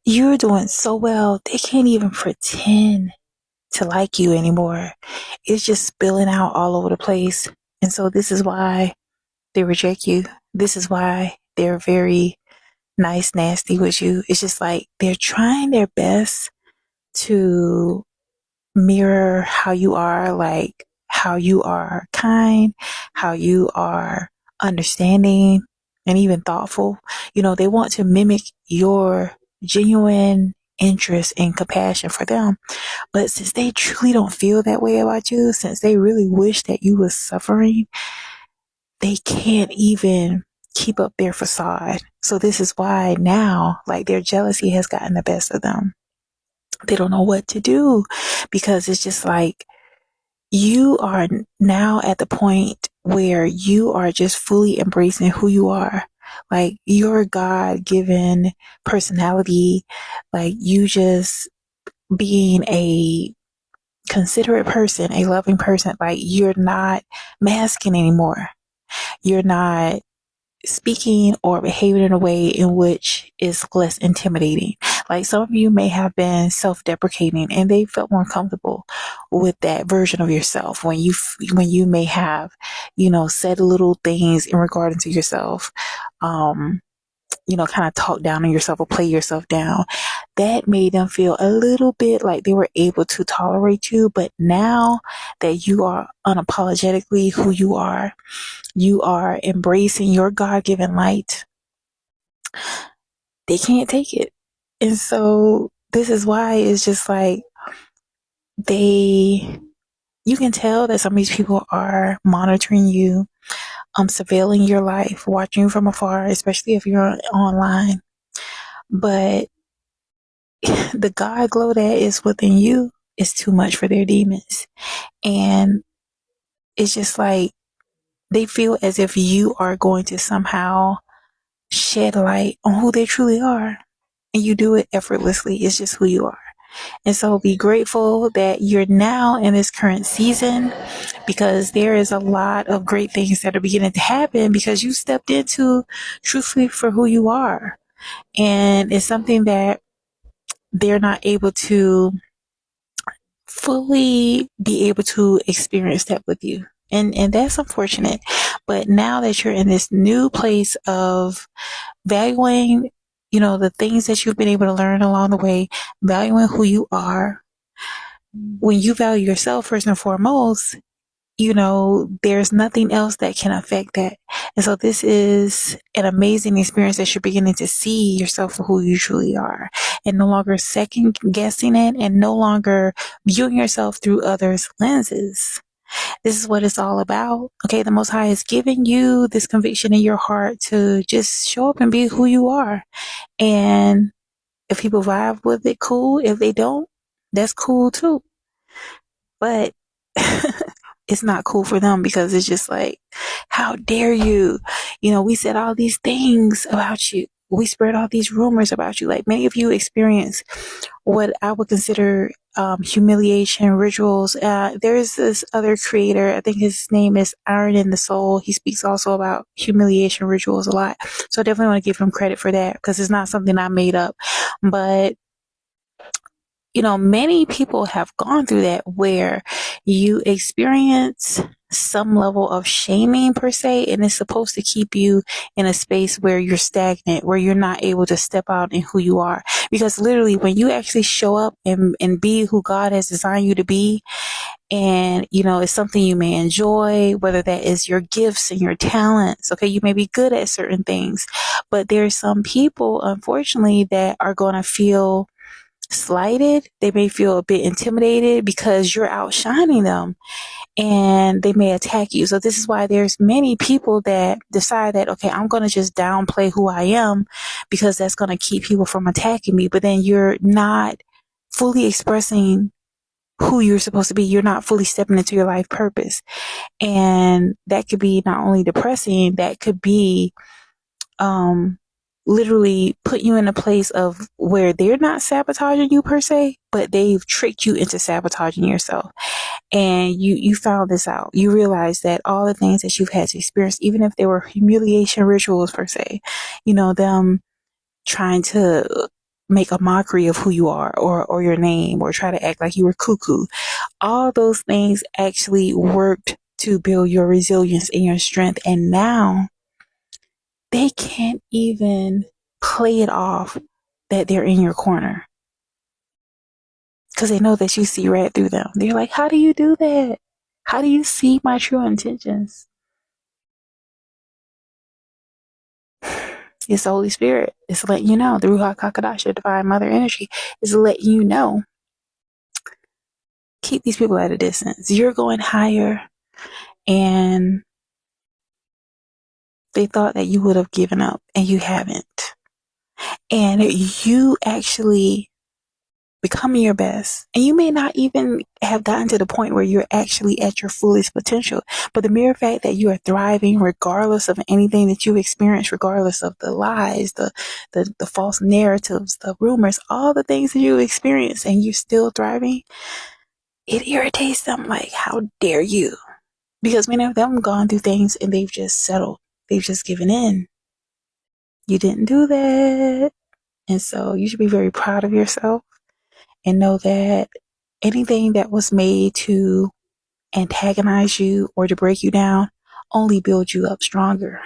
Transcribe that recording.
You're doing so well. They can't even pretend to like you anymore. It's just spilling out all over the place. And so this is why they reject you. This is why they're very nice, nasty with you. It's just like they're trying their best to mirror how you are, like how you are kind, how you are understanding and even thoughtful. They want to mimic your genuine interest and compassion for them. But since they truly don't feel that way about you, since they really wish that you was suffering, they can't even keep up their facade. So this is why now, like, their jealousy has gotten the best of them. They don't know what to do because it's just like you are now at the point where you are just fully embracing who you are. Like your God given personality, like you just being a considerate person, a loving person, like you're not masking anymore. You're not speaking or behaving in a way in which is less intimidating. Like some of you may have been self-deprecating and they felt more comfortable with that version of yourself when you may have, said little things in regard to yourself, kind of talk down on yourself or play yourself down. That made them feel a little bit like they were able to tolerate you. But now that you are unapologetically who you are embracing your God given light, they can't take it. And so this is why it's just like you can tell that some of these people are monitoring you, surveilling your life, watching you from afar, especially if you're online. But the God glow that is within you is too much for their demons. And it's just like they feel as if you are going to somehow shed light on who they truly are. And you do it effortlessly. It's just who you are. And so be grateful that you're now in this current season because there is a lot of great things that are beginning to happen because you stepped into truthfully for who you are. And it's something that they're not able to fully be able to experience that with you. And that's unfortunate. But now that you're in this new place of valuing, the things that you've been able to learn along the way, valuing who you are, when you value yourself first and foremost, there's nothing else that can affect that. And so this is an amazing experience that you're beginning to see yourself for who you truly are and no longer second guessing it and no longer viewing yourself through others' lenses. This is what it's all about. Okay. The Most High is giving you this conviction in your heart to just show up and be who you are. And if people vibe with it, cool. If they don't, that's cool too. But it's not cool for them because it's just like, how dare you? We said all these things about you. We spread all these rumors about you. Like many of you experience what I would consider humiliation rituals. There's this other creator. I think his name is Iron in the Soul. He speaks also about humiliation rituals a lot. So I definitely want to give him credit for that because it's not something I made up. But many people have gone through that where you experience some level of shaming per se, and it's supposed to keep you in a space where you're stagnant, where you're not able to step out in who you are. Because literally when you actually show up and be who God has designed you to be, and it's something you may enjoy, whether that is your gifts and your talents. Okay, you may be good at certain things, but there's some people, unfortunately, that are going to feel slighted. They may feel a bit intimidated because you're outshining them and they may attack you. So this is why there's many people that decide that, okay, I'm going to just downplay who I am because that's going to keep people from attacking me. But then you're not fully expressing who you're supposed to be. You're not fully stepping into your life purpose. And that could be not only depressing, that could be, literally put you in a place of where they're not sabotaging you per se, but they've tricked you into sabotaging yourself. And you found this out. You realize that all the things that you've had to experience, even if they were humiliation rituals per se, them trying to make a mockery of who you are, or your name, or try to act like you were cuckoo. All those things actually worked to build your resilience and your strength. And now they can't even play it off that they're in your corner because they know that you see right through them. They're like, how do you do that? How do you see my true intentions? It's the Holy Spirit. It's letting you know. The Ruach HaKodesh, your divine mother energy, is letting you know. Keep these people at a distance. You're going higher, and they thought that you would have given up, and you haven't. And you actually becoming your best. And you may not even have gotten to the point where you're actually at your fullest potential. But the mere fact that you are thriving regardless of anything that you experience, regardless of the lies, the false narratives, the rumors, all the things that you experience, and you're still thriving, it irritates them. Like, how dare you? Because many of them have gone through things and they've just settled. They've just given in. You didn't do that. And so you should be very proud of yourself and know that anything that was made to antagonize you or to break you down only builds you up stronger.